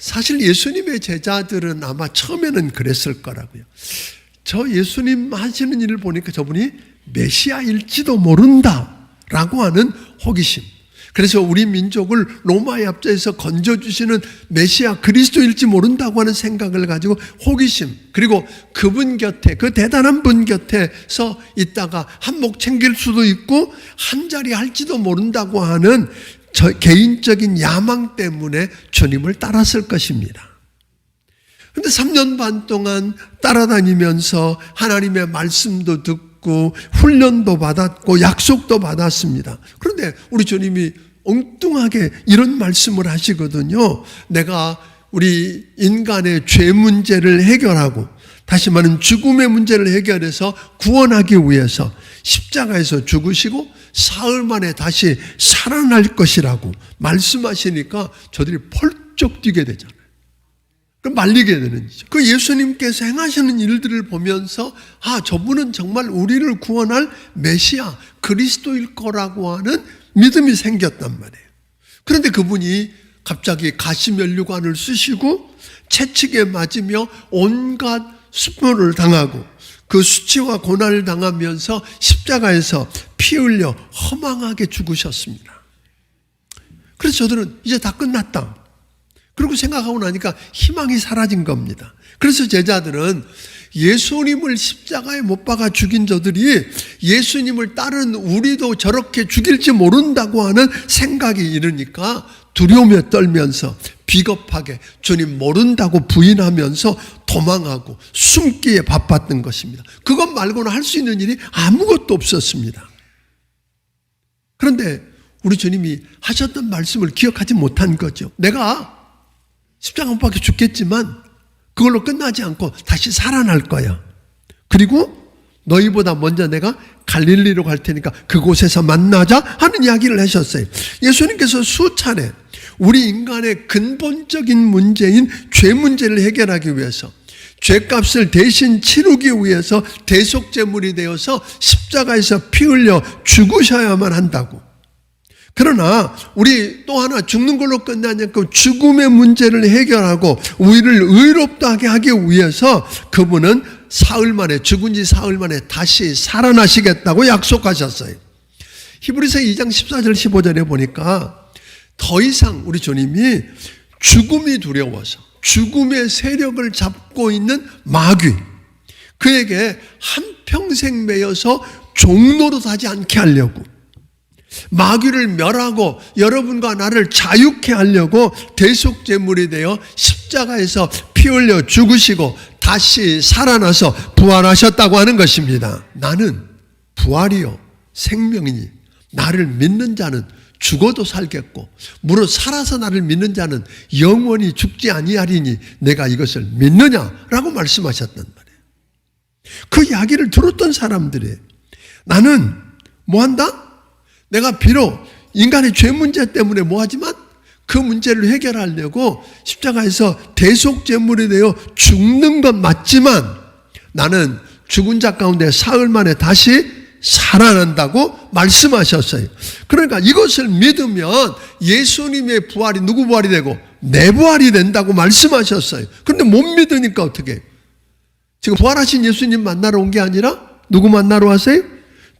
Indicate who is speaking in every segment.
Speaker 1: 사실 예수님의 제자들은 아마 처음에는 그랬을 거라고요. 저 예수님 하시는 일을 보니까 저분이 메시아일지도 모른다라고 하는 호기심. 그래서 우리 민족을 로마의 압제에서 건져주시는 메시아 그리스도일지 모른다고 하는 생각을 가지고 호기심, 그리고 그분 곁에, 그 대단한 분 곁에서 있다가 한몫 챙길 수도 있고 한 자리 할지도 모른다고 하는 개인적인 야망 때문에 주님을 따랐을 것입니다. 그런데 3년 반 동안 따라다니면서 하나님의 말씀도 듣고 훈련도 받았고 약속도 받았습니다. 그런데 우리 주님이 엉뚱하게 이런 말씀을 하시거든요. 내가 우리 인간의 죄 문제를 해결하고, 다시 말하면 죽음의 문제를 해결해서 구원하기 위해서 십자가에서 죽으시고 사흘 만에 다시 살아날 것이라고 말씀하시니까 저들이 펄쩍 뛰게 되잖아요. 그럼 말리게 되는 거죠. 그 예수님께서 행하시는 일들을 보면서 저분은 정말 우리를 구원할 메시아 그리스도일 거라고 하는 믿음이 생겼단 말이에요. 그런데 그분이 갑자기 가시면류관을 쓰시고 채찍에 맞으며 온갖 수모를 당하고 그 수치와 고난을 당하면서 십자가에서 피 흘려 허망하게 죽으셨습니다. 그래서 저들은 이제 다 끝났다. 그리고 생각하고 나니까 희망이 사라진 겁니다. 그래서 제자들은 예수님을 십자가에 못 박아 죽인 저들이 예수님을 따른 우리도 저렇게 죽일지 모른다고 하는 생각이 이르니까 두려움에 떨면서 비겁하게 주님 모른다고 부인하면서 도망하고 숨기에 바빴던 것입니다. 그것 말고는 할 수 있는 일이 아무것도 없었습니다. 그런데 우리 주님이 하셨던 말씀을 기억하지 못한 거죠. 내가 십자가 못 박혀 죽겠지만 그걸로 끝나지 않고 다시 살아날 거야. 그리고 너희보다 먼저 내가 갈릴리로 갈 테니까 그곳에서 만나자 하는 이야기를 하셨어요. 예수님께서 수차례 우리 인간의 근본적인 문제인 죄 문제를 해결하기 위해서, 죄값을 대신 치르기 위해서 대속제물이 되어서 십자가에서 피 흘려 죽으셔야만 한다고. 그러나 우리 또 하나 죽는 걸로 끝나지 않고 죽음의 문제를 해결하고 우리를 의롭다하게 하기 위해서 그분은 사흘 만에, 죽은 지 사흘 만에 다시 살아나시겠다고 약속하셨어요. 히브리서 2장 14절 15절에 보니까 더 이상 우리 주님이 죽음이 두려워서 죽음의 세력을 잡고 있는 마귀, 그에게 한평생 매여서 종노릇 하지 않게 하려고, 마귀를 멸하고 여러분과 나를 자유케 하려고 대속제물이 되어 십자가에서 피 흘려 죽으시고 다시 살아나서 부활하셨다고 하는 것입니다. 나는 부활이요 생명이니 나를 믿는 자는 죽어도 살겠고 무릇 살아서 나를 믿는 자는 영원히 죽지 아니하리니 내가 이것을 믿느냐라고 말씀하셨단 말이에요. 그 이야기를 들었던 사람들이 나는 뭐한다? 내가 비록 인간의 죄 문제 때문에 뭐하지만 그 문제를 해결하려고 십자가에서 대속제물이 되어 죽는 건 맞지만 나는 죽은 자 가운데 사흘 만에 다시 살아난다고 말씀하셨어요. 그러니까 이것을 믿으면 예수님의 부활이 누구 부활이 되고 내 부활이 된다고 말씀하셨어요. 그런데 못 믿으니까 어떻게? 지금 부활하신 예수님 만나러 온 게 아니라 누구 만나러 왔어요?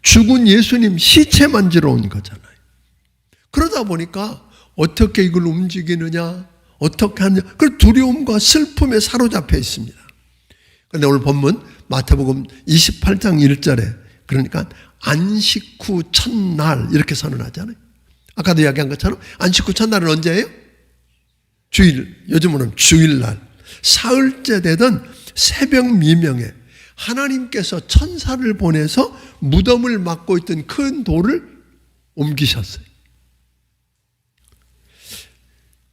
Speaker 1: 죽은 예수님 시체 만지러 온 거잖아요. 그러다 보니까 어떻게 이걸 움직이느냐, 어떻게 하느냐, 그 두려움과 슬픔에 사로잡혀 있습니다. 그런데 오늘 본문 마태복음 28장 1절에 그러니까 안식 후 첫날 이렇게 선언하잖아요. 아까도 이야기한 것처럼 안식 후 첫날은 언제예요? 주일, 요즘으로는 주일날 사흘째 되던 새벽 미명에 하나님께서 천사를 보내서 무덤을 막고 있던 큰 돌을 옮기셨어요.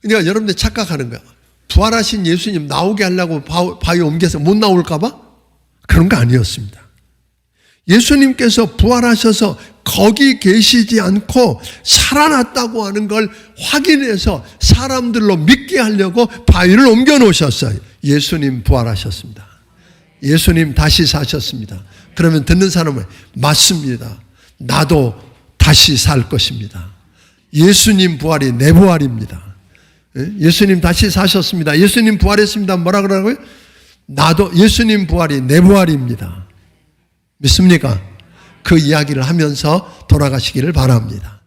Speaker 1: 그러니까 여러분들 착각하는 거야. 부활하신 예수님 나오게 하려고 바위 옮겨서 못 나올까 봐? 그런 거 아니었습니다. 예수님께서 부활하셔서 거기 계시지 않고 살아났다고 하는 걸 확인해서 사람들로 믿게 하려고 바위를 옮겨 놓으셨어요. 예수님 부활하셨습니다. 예수님 다시 사셨습니다. 그러면 듣는 사람은 맞습니다. 나도 다시 살 것입니다. 예수님 부활이 내 부활입니다. 예수님 다시 사셨습니다. 예수님 부활했습니다. 뭐라 그러고요? 나도 예수님 부활이 내 부활입니다. 믿습니까? 그 이야기를 하면서 돌아가시기를 바랍니다.